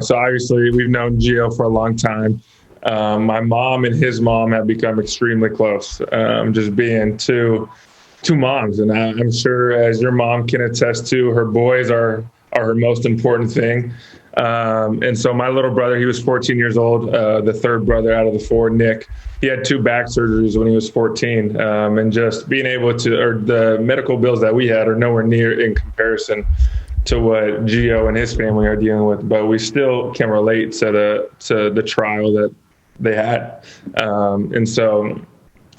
So obviously we've known Gio for a long time. My mom and his mom have become extremely close, just being two moms. And I'm sure, as your mom can attest to, her boys are her most important thing. And so my little brother, he was 14 years old, the third brother out of the four, Nick. He had 2 back surgeries when he was 14. And just being able to, or the medical bills that we had are nowhere near in comparison to what Gio and his family are dealing with. But we still can relate to the trial that they had. And so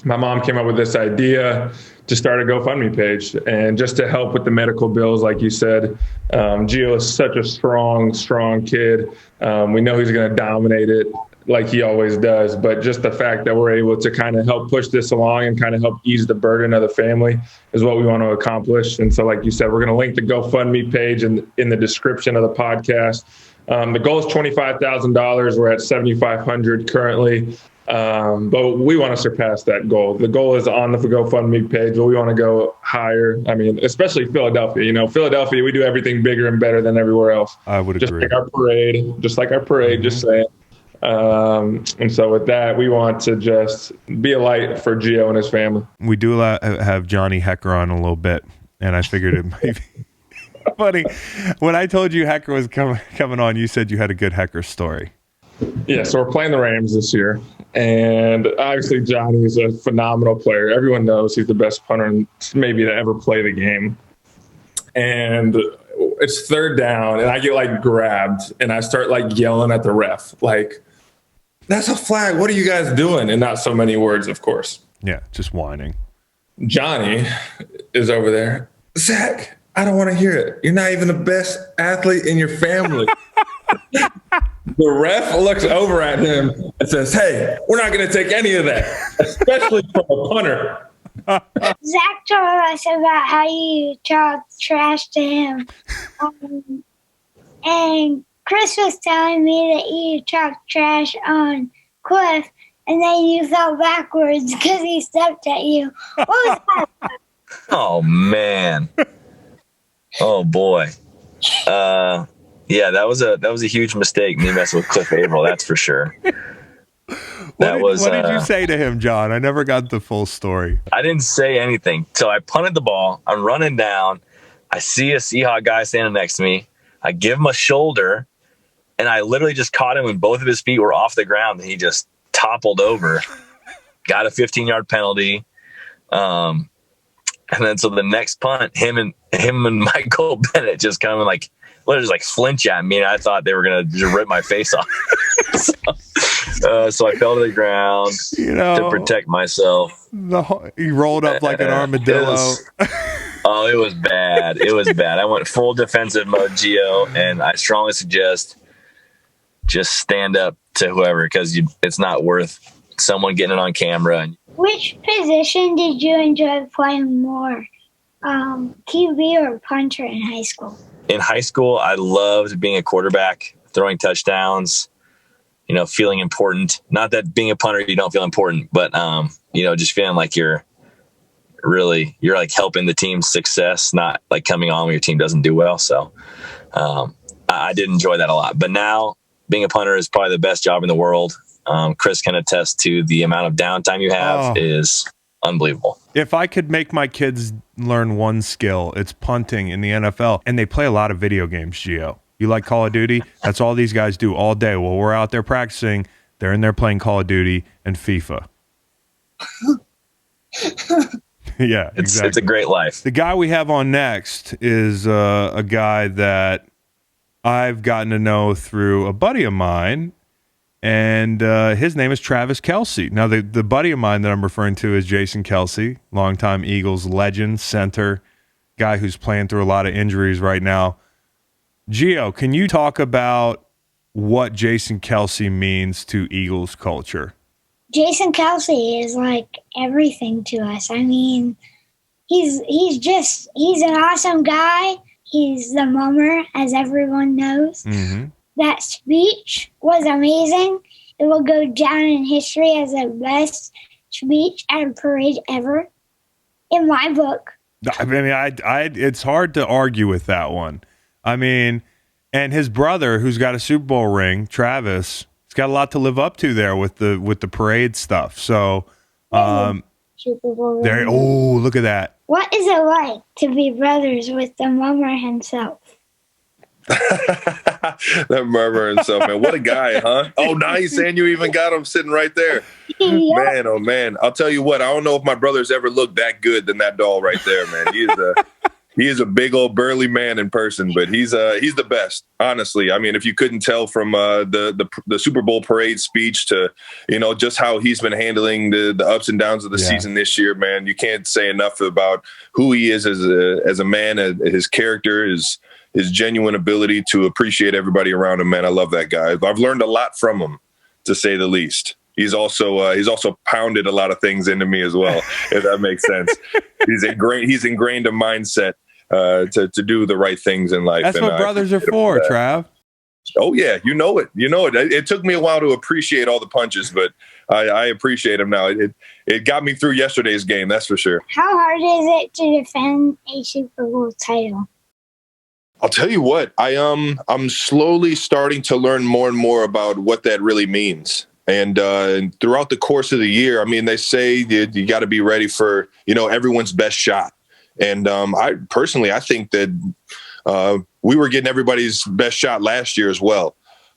my mom came up with this idea to start a GoFundMe page, and just to help with the medical bills, like you said. Gio is such a strong kid. We know he's going to dominate it like he always does, but just the fact that we're able to kind of help push this along and kind of help ease the burden of the family is what we want to accomplish. And so, like you said, we're going to link the GoFundMe page in the description of the podcast. The goal is $25,000. We're at $7,500 currently. But we want to surpass that goal. The goal is on the GoFundMe page, but we want to go higher. I mean, especially Philadelphia. Philadelphia, we do everything bigger and better than everywhere else. I would agree. Just like our parade, just saying. And so with that, we want to just be a light for Gio and his family. We do have Johnny Hekker on a little bit, and I figured it might be funny. When I told you Hekker was coming on, you said you had a good Hekker story. Yeah, so we're playing the Rams this year, and obviously Johnny's a phenomenal player. Everyone knows he's the best punter maybe to ever play the game. And it's third down, and I get grabbed, and I start yelling at the ref, that's a flag. What are you guys doing? And not so many words, of course. Yeah, just whining. Johnny is over there. Zach, I don't want to hear it. You're not even the best athlete in your family. The ref looks over at him and says, hey, we're not going to take any of that, especially from a punter. Zach told us about how you talked trash to him. And Chris was telling me that you talked trash on Cliff, and then you fell backwards because he stepped at you. What was that? Oh, man. Oh, boy. Yeah, that was a huge mistake, me messing with Cliff Averill, that's for sure. What did you say to him, John? I never got the full story. I didn't say anything. So I punted the ball. I'm running down. I see a Seahawk guy standing next to me. I give him a shoulder, and I literally just caught him when both of his feet were off the ground, and he just toppled over. Got a 15-yard penalty. And then so the next punt, him and Michael Bennett just kind of literally flinch at me, and I thought they were going to just rip my face off. So I fell to the ground to protect myself. He rolled up like an armadillo. It was bad. It was bad. I went full defensive mode, Gio, and I strongly suggest just stand up to whoever, because it's not worth someone getting it on camera. Which position did you enjoy playing more, QB or punter in high school? In high school, I loved being a quarterback, throwing touchdowns, feeling important. Not that being a punter, you don't feel important, but, just feeling like you're helping the team's success, not coming on when your team doesn't do well. So I did enjoy that a lot. But now being a punter is probably the best job in the world. Chris can attest to the amount of downtime you have is unbelievable. If I could make my kids learn one skill, it's punting in the NFL. And they play a lot of video games, Gio. You like Call of Duty? That's all these guys do all day. While we're out there practicing, they're in there playing Call of Duty and FIFA. Yeah, it's a great life. The guy we have on next is a guy that I've gotten to know through a buddy of mine, and his name is Travis Kelce. Now, the buddy of mine that I'm referring to is Jason Kelce, longtime Eagles legend, center, guy who's playing through a lot of injuries right now. Gio, can you talk about what Jason Kelce means to Eagles culture? Jason Kelce is everything to us. I mean, he's an awesome guy. He's the mummer, as everyone knows. Mm-hmm. That speech was amazing. It will go down in history as the best speech at a parade ever, in my book. I mean, it's hard to argue with that one. I mean, And his brother, who's got a Super Bowl ring, Travis, he's got a lot to live up to there with the parade stuff. So, Super Bowl there. ring. Oh, look at that. What is it like to be brothers with the mummer himself? That murmur himself, man. What a guy, huh? Oh, nice. And you even got him sitting right there. Yeah. Man, oh, man. I'll tell you what. I don't know if my brother's ever looked that good than that doll right there, man. He is a big old burly man in person, but he's the best, honestly. I mean, if you couldn't tell from the Super Bowl parade speech to, just how he's been handling the ups and downs of the season this year, man, you can't say enough about who he is as a man, his character, his genuine ability to appreciate everybody around him, man. I love that guy. I've learned a lot from him, to say the least. He's also pounded a lot of things into me as well, if that makes sense. He's ingrained a mindset to do the right things in life. That's what brothers are for, Trav. Oh yeah, you know it. It took me a while to appreciate all the punches, but I appreciate them now. It got me through yesterday's game, that's for sure. How hard is it to defend a Super Bowl title? I'll tell you what, I'm slowly starting to learn more and more about what that really means. And throughout the course of the year, I mean, they say you got to be ready for, everyone's best shot. And I think that we were getting everybody's best shot last year as well.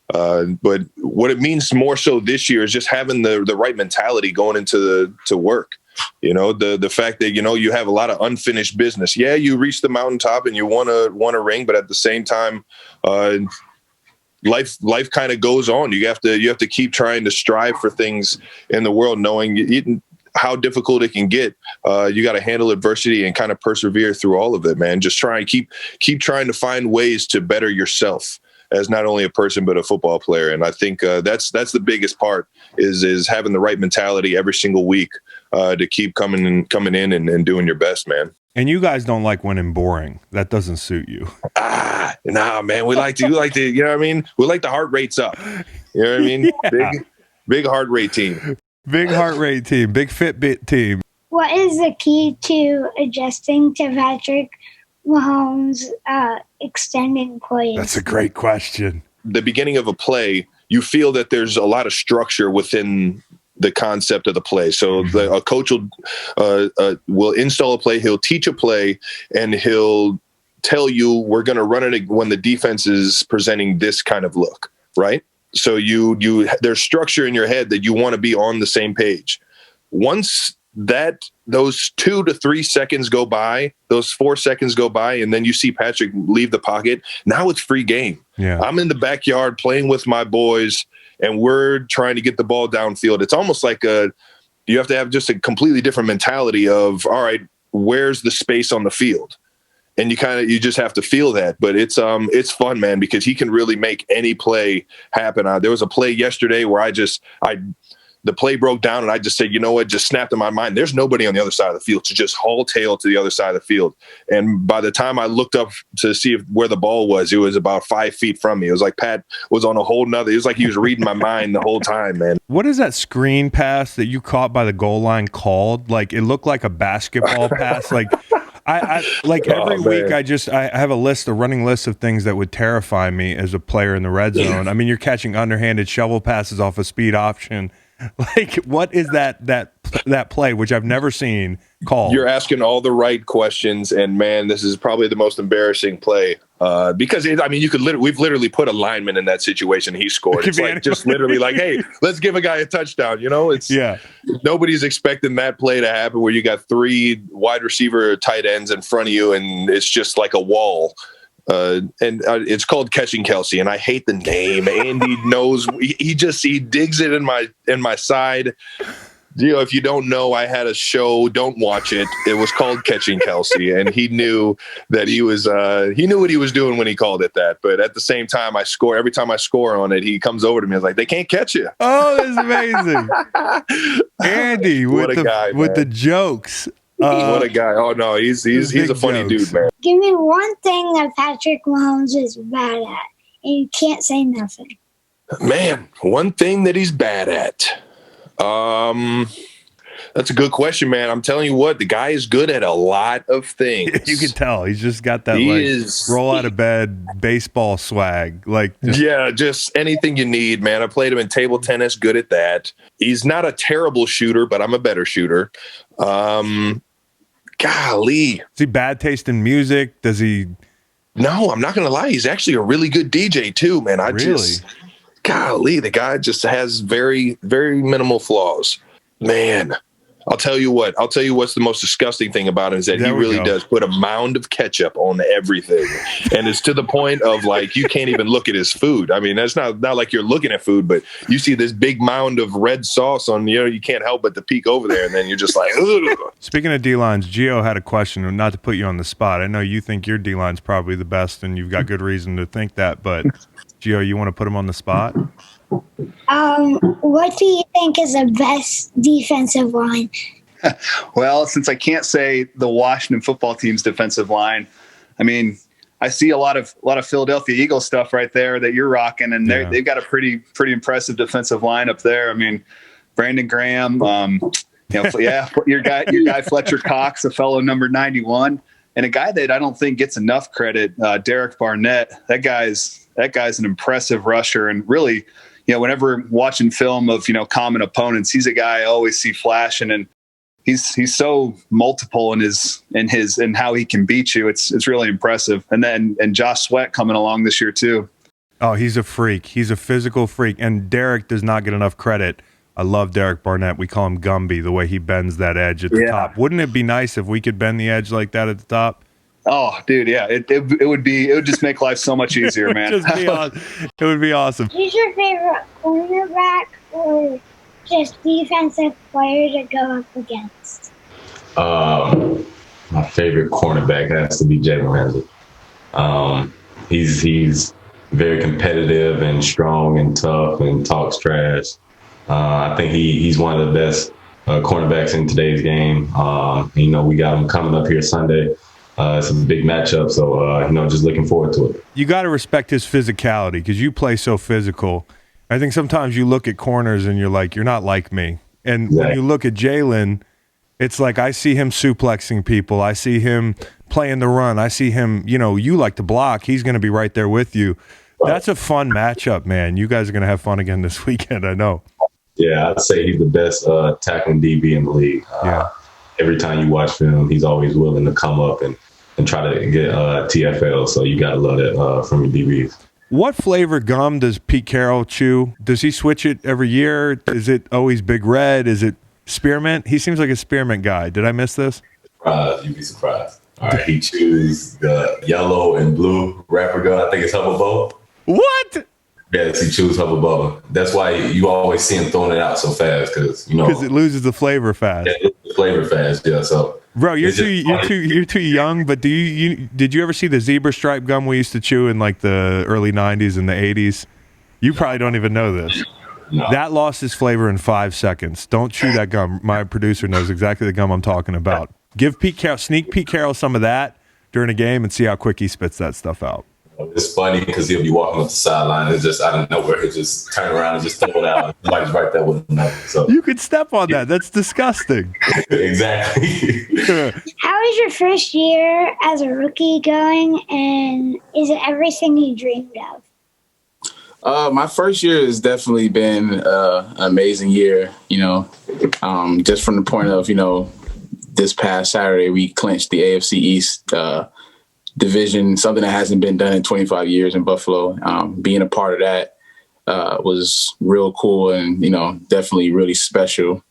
But what it means more so this year is just having the right mentality going into work. The fact that, you have a lot of unfinished business. Yeah, you reach the mountaintop and you want a ring, but at the same time, life kind of goes on. You have to keep trying to strive for things in the world, knowing how difficult it can get. You got to handle adversity and kind of persevere through all of it, man. Just try and keep trying to find ways to better yourself as not only a person, but a football player. And I think that's the biggest part is having the right mentality every single week to keep coming in and doing your best, man. And you guys don't like winning boring. That doesn't suit you. Nah, man. We like to, you know what I mean? We like the heart rates up. You know what I mean? Yeah. Big heart rate team. Big heart rate team. Big Fitbit team. What is the key to adjusting to Patrick Mahomes extending plays? That's a great question. The beginning of a play, you feel that there's a lot of structure within the concept of the play. So a coach will install a play. He'll teach a play and he'll tell you, we're going to run it when the defense is presenting this kind of look, right? So there's structure in your head that you want to be on the same page. Once those 2 to 3 seconds go by, those 4 seconds go by, and then you see Patrick leave the pocket. Now it's free game. Yeah. I'm in the backyard playing with my boys, and we're trying to get the ball downfield. It's almost like you have to have just a completely different mentality of, all right, where's the space on the field? And you just have to feel that. But it's fun, man, because he can really make any play happen. There was a play yesterday where the play broke down and I just said, you know what, just snapped in my mind. There's nobody on the other side of the field to just haul tail to the other side of the field. And by the time I looked up to see where the ball was, it was about 5 feet from me. It was like Pat was on a whole nother. It was like he was reading my mind the whole time, man. What is that screen pass that you caught by the goal line called? Like, it looked like a basketball pass. Like, I every week I have a running list of things that would terrify me as a player in the red zone. I mean, you're catching underhanded shovel passes off a speed option. Like, what is that play, which I've never seen, called? You're asking all the right questions, and man, this is probably the most embarrassing play because we've literally put a lineman in that situation. He scored. It's like just literally like, hey, let's give a guy a touchdown. Nobody's expecting that play to happen where you got 3 wide receiver tight ends in front of you, and it's just like a wall. It's called Catching Kelce, and I hate the name. Andy knows he digs it in my side. If you don't know, I had a show. Don't watch it. It was called Catching Kelce, and he knew that he knew what he was doing when he called it that. But at the same time, every time I score on it, he comes over to me and is like, "They can't catch you." Oh, that's amazing, Andy with the jokes. What a guy! Oh no, he's a funny dude, man. Give me one thing that Patrick Mahomes is bad at, and you can't say nothing. Man, one thing that he's bad at. That's a good question, man. I'm telling you what, the guy is good at a lot of things. You can tell he's just got that roll out of bed baseball swag. Just anything you need, man. I played him in table tennis, good at that. He's not a terrible shooter, but I'm a better shooter. Golly. Is he bad taste in music? Does he? No, I'm not going to lie. He's actually a really good DJ too, man. Golly, the guy just has very, very minimal flaws. Man, I'll tell you what's the most disgusting thing about him is that he really does put a mound of ketchup on everything. And it's to the point of like, you can't even look at his food. I mean, that's not like you're looking at food, but you see this big mound of red sauce on, you can't help but to peek over there. And then you're just like, ugh. Speaking of D-lines, Gio had a question, not to put you on the spot. I know you think your D-line's probably the best and you've got good reason to think that, but Gio, you want to put him on the spot? What do you think is the best defensive line? Well, since I can't say the Washington football team's defensive line, I mean, I see a lot of Philadelphia Eagles stuff right there that you're rocking, and they've got a pretty impressive defensive line up there. I mean, Brandon Graham, your guy Fletcher Cox, a fellow number 91, and a guy that I don't think gets enough credit, Derek Barnett. That guy's an impressive rusher, and really, whenever watching film of common opponents, he's a guy I always see flashing, and he's so multiple in how he can beat you. It's really impressive. And Josh Sweat coming along this year too. Oh, he's a freak. He's a physical freak. And Derek does not get enough credit. I love Derek Barnett. We call him Gumby, the way he bends that edge at the top. Wouldn't it be nice if we could bend the edge like that at the top? Oh, dude, yeah. It would just make life so much easier, man. It would be awesome. Who's your favorite cornerback or just defensive player to go up against? My favorite cornerback has to be Jalen Ramsey. He's very competitive and strong and tough and talks trash. I think he's one of the best cornerbacks in today's game. We got him coming up here Sunday. It's a big matchup, so just looking forward to it. You got to respect his physicality because you play so physical. I think sometimes you look at corners and you're like, you're not like me. And when you look at Jalen, it's like I see him suplexing people. I see him playing the run. I see him, you like to block. He's going to be right there with you. That's a fun matchup, man. You guys are going to have fun again this weekend, I know. Yeah, I'd say he's the best tackling DB in the league. Every time you watch film, he's always willing to come up and try to get TFL. So you got to love that from your DBs. What flavor gum does Pete Carroll chew? Does he switch it every year? Is it always Big Red? Is it spearmint? He seems like a spearmint guy. Did I miss this? You'd be surprised. All right, he chews the yellow and blue wrapper gum. I think it's Hubba Bubba. What? Yes, he chews Hubba Bubba. That's why you always see him throwing it out so fast because it loses the flavor fast. Yeah, it loses the flavor fast. Yeah, so. Bro, you're too young. But did you ever see the zebra stripe gum we used to chew in like the early '90s and the '80s? You probably don't even know this. No. That lost its flavor in 5 seconds. Don't chew that gum. My producer knows exactly the gum I'm talking about. Sneak Pete Carroll some of that during a game and see how quick he spits that stuff out. It's funny because he'll be walking up the sideline and just out of nowhere he'll just turn around and just throw it out. Somebody's right there with him. So you could step on that. That's disgusting. Exactly. How is your first year as a rookie going, and is it everything you dreamed of? My first year has definitely been an amazing year. Just from the point of this past Saturday we clinched the AFC East division, something that hasn't been done in 25 years in Buffalo. Being a part of that was real cool and, definitely really special.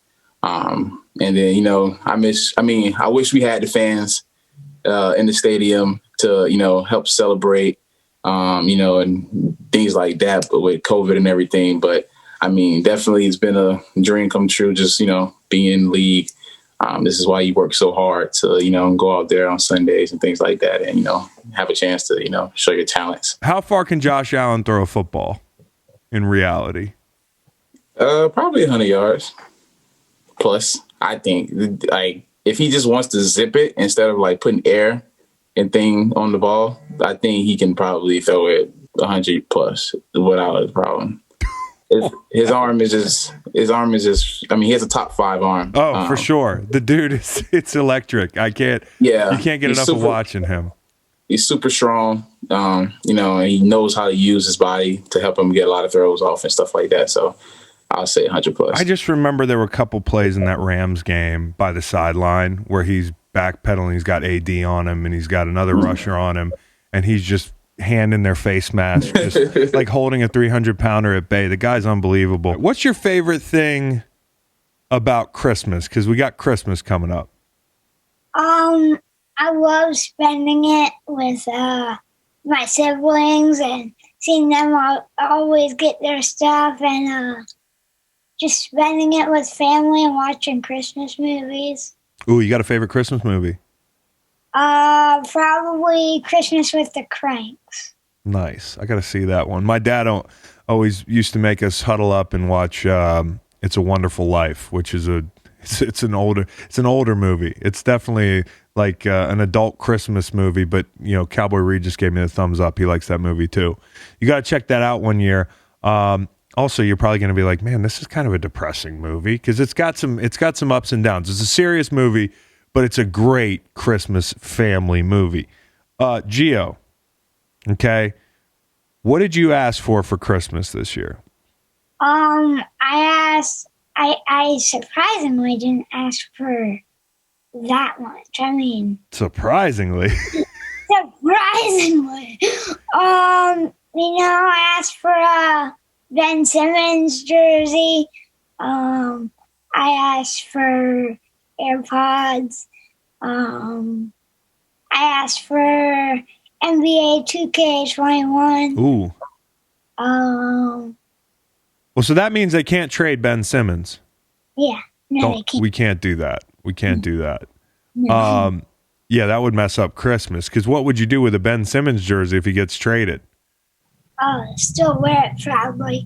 And then, I wish we had the fans in the stadium to, help celebrate, and things like that, but with COVID and everything. But definitely it's been a dream come true, just, being in the league. This is why you work so hard to, go out there on Sundays and things like that and, have a chance to, show your talents. How far can Josh Allen throw a football in reality? Probably 100 yards plus. I think, if he just wants to zip it instead of, putting air and thing on the ball, I think he can probably throw it 100 plus without a problem. his arm is just. I mean, he has a top 5 arm. Oh, for sure. The dude it's electric. You can't get enough of watching him. He's super strong. And he knows how to use his body to help him get a lot of throws off and stuff like that. So I'll say 100 plus. I just remember there were a couple plays in that Rams game by the sideline where he's backpedaling. He's got AD on him and he's got another rusher on him, and he's just hand in their face mask, just like holding a 300-pounder at bay. The guy's unbelievable. What's your favorite thing about Christmas? Because we got Christmas coming up. I love spending it with my siblings and seeing them always get their stuff, and just spending it with family and watching Christmas movies. Ooh, you got a favorite Christmas movie? Probably Christmas with the Cranks. Nice. I got to see that one. My dad always used to make us huddle up and watch It's a Wonderful Life, which is it's an older movie. It's definitely like an adult Christmas movie, but Cowboy Reed just gave me the thumbs up. He likes that movie too. You got to check that out one year. Also, you're probably going to be like, man, this is kind of a depressing movie because it's got some ups and downs. It's a serious movie, but it's a great Christmas family movie. Gio, okay, what did you ask for Christmas this year? I surprisingly didn't ask for that much. I mean, surprisingly. I asked for a Ben Simmons jersey. I asked for AirPods. I asked for NBA 2K21. Ooh. Well, so that means they can't trade Ben Simmons. Yeah. No, they can't. We can't do that. We can't do that. No. Yeah, that would mess up Christmas. Because what would you do with a Ben Simmons jersey if he gets traded? Still wear it proudly.